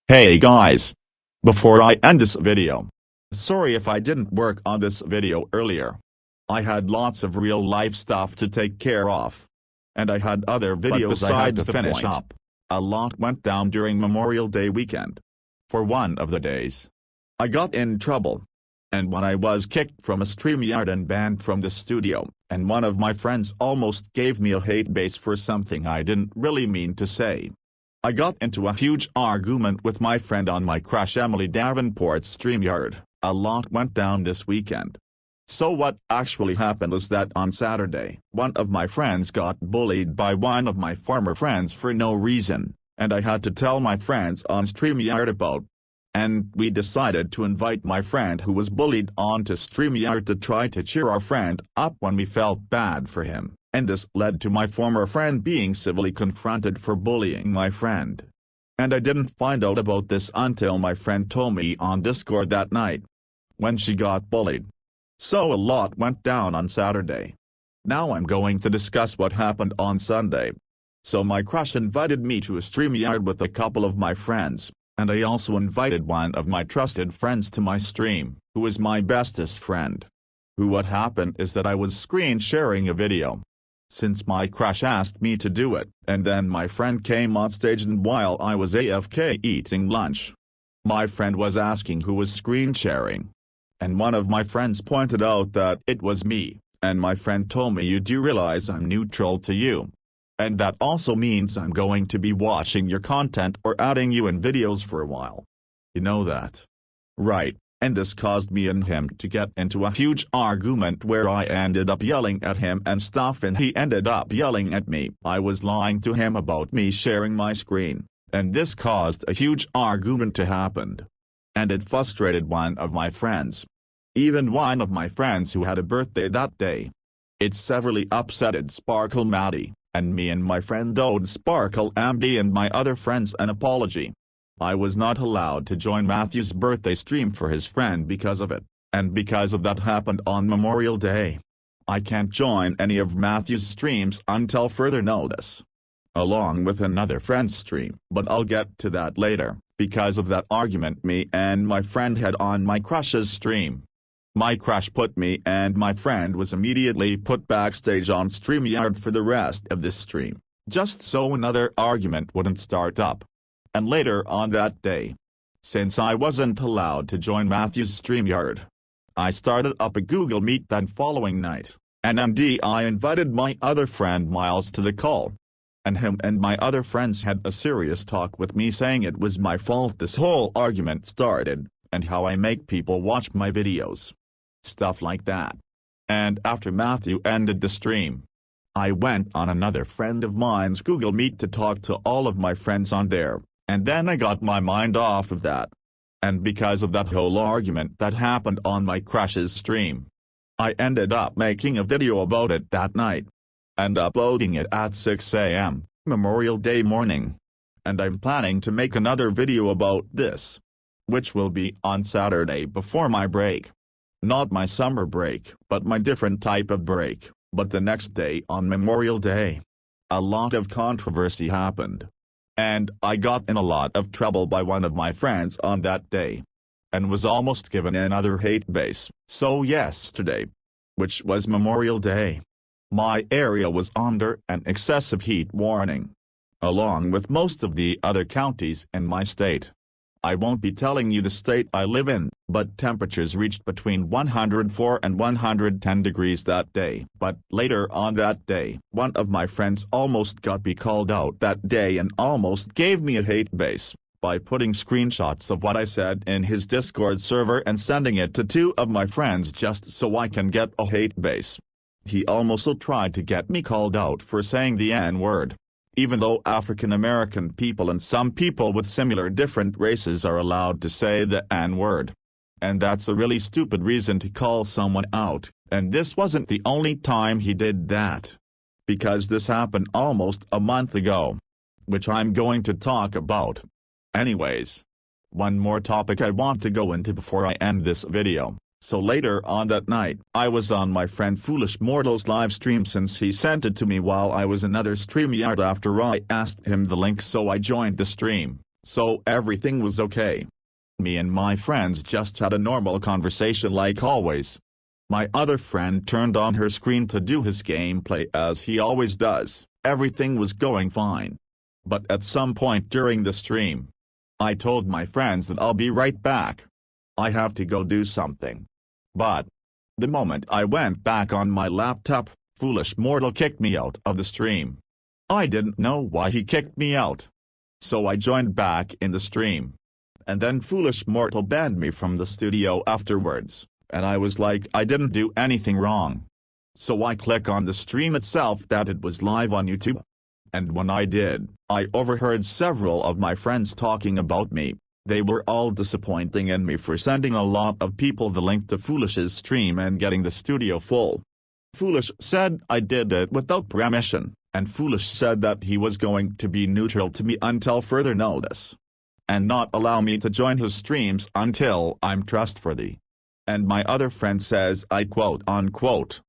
Hey guys! Before I end this video, sorry if I didn't work on this video earlier. I had lots of real life stuff to take care of. And I had other videos I had to finish up. A lot went down during Memorial Day weekend. For one of the days, I got in trouble. And when I was kicked from a StreamYard and banned from the studio, and one of my friends almost gave me a hate base for something I didn't really mean to say. I got into a huge argument with my friend on my Crush Emily Davenport's StreamYard. A lot went down this weekend. So what actually happened was that on Saturday, one of my friends got bullied by one of my former friends for no reason, and I had to tell my friends on StreamYard about. And we decided to invite my friend who was bullied onto StreamYard to try to cheer our friend up when we felt bad for him. And this led to my former friend being civilly confronted for bullying my friend. And I didn't find out about this until my friend told me on Discord that night, when she got bullied. So a lot went down on Saturday. Now I'm going to discuss what happened on Sunday. So my crush invited me to a StreamYard with a couple of my friends, and I also invited one of my trusted friends to my stream, who is my bestest friend. What happened is that I was screen sharing a video. Since my crush asked me to do it, and then my friend came on stage, and while I was AFK eating lunch, my friend was asking who was screen sharing. And one of my friends pointed out that it was me, and my friend told me, "You do realize I'm neutral to you? And that also means I'm going to be watching your content or adding you in videos for a while. You know that, right?" And this caused me and him to get into a huge argument where I ended up yelling at him and stuff, and he ended up yelling at me. I was lying to him about me sharing my screen, and this caused a huge argument to happen. And it frustrated one of my friends. Even one of my friends who had a birthday that day. It severely upsetted Sparkle Maddie, and me and my friend owed Sparkle Amdy and my other friends an apology. I was not allowed to join Matthew's birthday stream for his friend because of it. And because of that happened on Memorial Day, I can't join any of Matthew's streams until further notice. Along with another friend's stream, but I'll get to that later. Because of that argument me and my friend had on my crush's stream. My crush put me and my friend was immediately put backstage on StreamYard for the rest of this stream, just so another argument wouldn't start up. And later on that day, since I wasn't allowed to join Matthew's StreamYard, I started up a Google Meet that following night, and I invited my other friend Miles to the call. And him and my other friends had a serious talk with me saying it was my fault this whole argument started, and how I make people watch my videos. Stuff like that. And after Matthew ended the stream, I went on another friend of mine's Google Meet to talk to all of my friends on there, and then I got my mind off of that. And because of that whole argument that happened on my crush's stream, I ended up making a video about it that night and uploading it at 6 a.m. Memorial Day morning. And I'm planning to make another video about this, which will be on Saturday before my break. Not my summer break, but my different type of break, but the next day on Memorial Day. A lot of controversy happened. And I got in a lot of trouble by one of my friends on that day. And was almost given another hate base. So yesterday, which was Memorial Day, my area was under an excessive heat warning, along with most of the other counties in my state. I won't be telling you the state I live in, but temperatures reached between 104 and 110 degrees that day. But later on that day, one of my friends almost got me called out that day and almost gave me a hate base by putting screenshots of what I said in his Discord server and sending it to two of my friends just so I can get a hate base. He also tried to get me called out for saying the N-word, even though African American people and some people with similar different races are allowed to say the N-word. And that's a really stupid reason to call someone out, and this wasn't the only time he did that. Because this happened almost a month ago, which I'm going to talk about. Anyways, one more topic I want to go into before I end this video. So later on that night, I was on my friend Foolish Mortal's live stream since he sent it to me while I was in another StreamYard after I asked him the link, so I joined the stream. So everything was okay. Me and my friends just had a normal conversation like always. My other friend turned on her screen to do his gameplay as he always does. Everything was going fine. But at some point during the stream, I told my friends that I'll be right back. I have to go do something. But the moment I went back on my laptop, Foolish Mortal kicked me out of the stream. I didn't know why he kicked me out. So I joined back in the stream. And then Foolish Mortal banned me from the studio afterwards, and I was like, I didn't do anything wrong. So I click on the stream itself that it was live on YouTube. And when I did, I overheard several of my friends talking about me. They were all disappointing in me for sending a lot of people the link to Foolish's stream and getting the studio full. Foolish said I did it without permission, and Foolish said that he was going to be neutral to me until further notice, and not allow me to join his streams until I'm trustworthy. And my other friend says I quote-unquote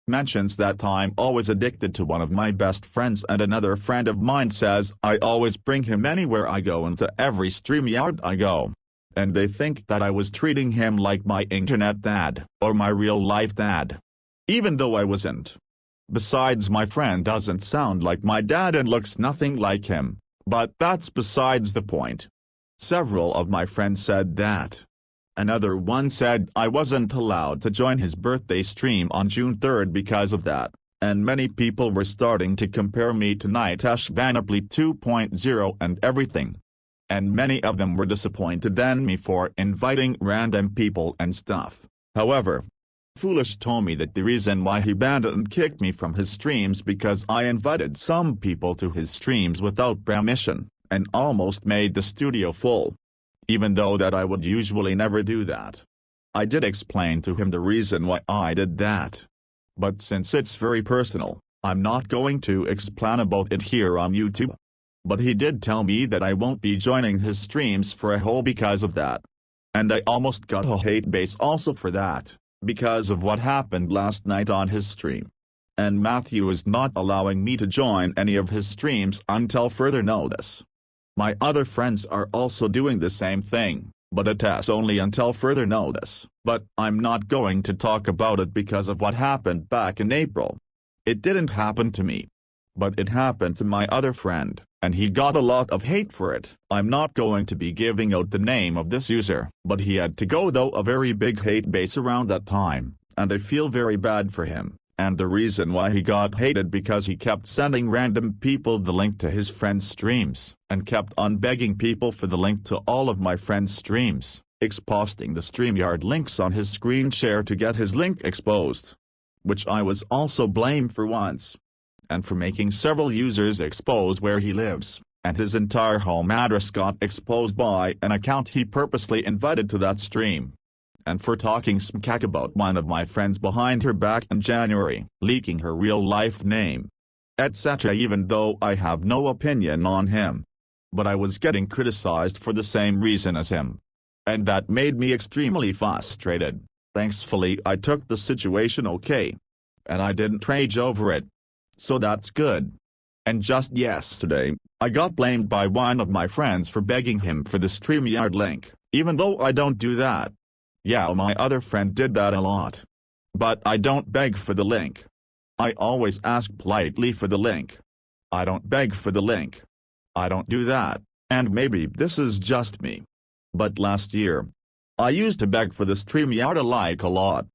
mentions that I'm always addicted to one of my best friends, and another friend of mine says I always bring him anywhere I go and to every StreamYard I go. And they think that I was treating him like my internet dad, or my real-life dad. Even though I wasn't. Besides, my friend doesn't sound like my dad and looks nothing like him, but that's besides the point. Several of my friends said that. Another one said I wasn't allowed to join his birthday stream on June 3rd because of that, and many people were starting to compare me to Nitesh Bannerplay 2.0 and everything. And many of them were disappointed in me for inviting random people and stuff. However, Foolish told me that the reason why he banned and kicked me from his streams because I invited some people to his streams without permission, and almost made the studio full. Even though that I would usually never do that. I did explain to him the reason why I did that. But since it's very personal, I'm not going to explain about it here on YouTube. But he did tell me that I won't be joining his streams for a whole because of that. And I almost got a hate base also for that, because of what happened last night on his stream. And Matthew is not allowing me to join any of his streams until further notice. My other friends are also doing the same thing, but it is only until further notice. But I'm not going to talk about it because of what happened back in April. It didn't happen to me, but it happened to my other friend, and he got a lot of hate for it. I'm not going to be giving out the name of this user, but he had to go though a very big hate base around that time, and I feel very bad for him. And the reason why he got hated because he kept sending random people the link to his friends' streams, and kept on begging people for the link to all of my friends' streams, exposting the StreamYard links on his screen share to get his link exposed. Which I was also blamed for once. And for making several users expose where he lives, and his entire home address got exposed by an account he purposely invited to that stream. And for talking smack about one of my friends behind her back in January, leaking her real-life name, etc. Even though I have no opinion on him. But I was getting criticized for the same reason as him. And that made me extremely frustrated. Thankfully I took the situation okay. And I didn't rage over it. So that's good. And just yesterday, I got blamed by one of my friends for begging him for the StreamYard link, even though I don't do that. Yeah, my other friend did that a lot. But I don't beg for the link. I always ask politely for the link. I don't beg for the link. I don't do that, and maybe this is just me. But last year, I used to beg for the StreamYard a lot.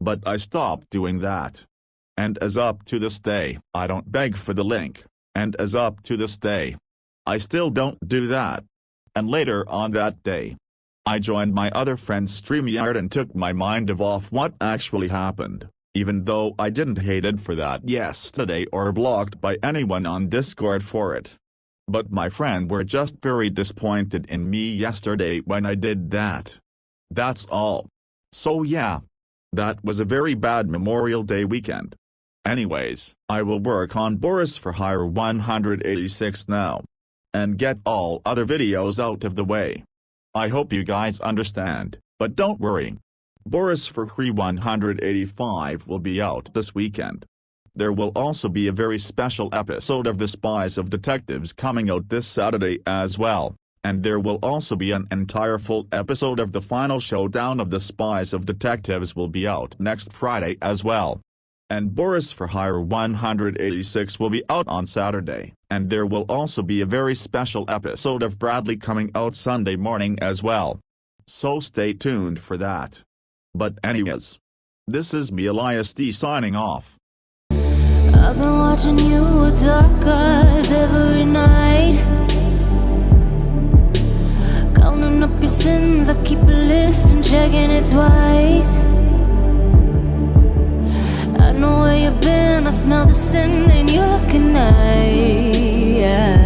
But I stopped doing that. And as up to this day, I don't beg for the link. And as up to this day, I still don't do that. And later on that day, I joined my other friend's StreamYard and took my mind off what actually happened, even though I didn't hated for that yesterday or blocked by anyone on Discord for it. But my friend were just very disappointed in me yesterday when I did that. That's all. So yeah. That was a very bad Memorial Day weekend. Anyways, I will work on Boris for Hire 186 now. And get all other videos out of the way. I hope you guys understand, but don't worry. Boris for Hire 185 will be out this weekend. There will also be a very special episode of The Spies of Detectives coming out this Saturday as well. And there will also be an entire full episode of the final showdown of The Spies of Detectives will be out next Friday as well. And Boris for Hire 186 will be out on Saturday, and there will also be a very special episode of Bradley coming out Sunday morning as well. So stay tuned for that. But anyways, this is me Elias D signing off. I've been watching you with dark eyes every night, counting up your sins. I keep a list and checking it twice. I know where you've been, I smell the sin and you're looking nice.